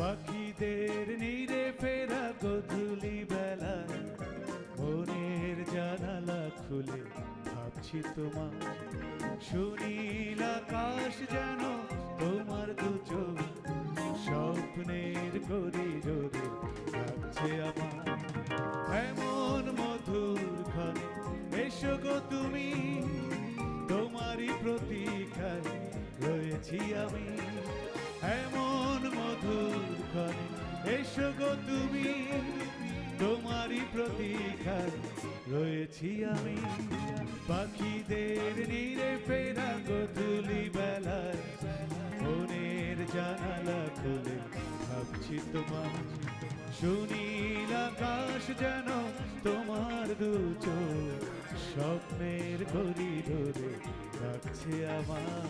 পাখিদের নীড়ে ফেরা গধূলি বেলা, মনের জানালা খুলে ভাবছি তোমার। সুনীল আকাশ যেন তোমার দু চোখ, স্বপ্নের করিডোরে রাখছে আমার। এমন মধুর ক্ষণে এসো গো তুমি, তোমারই প্রতীক্ষায় রয়েছি আমি। এমন মধুর ক্ষণে এসো গো তুমি, তোমারই প্রতীক্ষায় রয়েছি আমি। পাখিদের নীড়ে ফেরা গধূলি বেলায়, মনের জানালা খুলে ভাবছি তোমার। সুনীল আকাশ যেন তোমার দু চোখ, স্বপ্নের করিডোরে রাখছে আমার।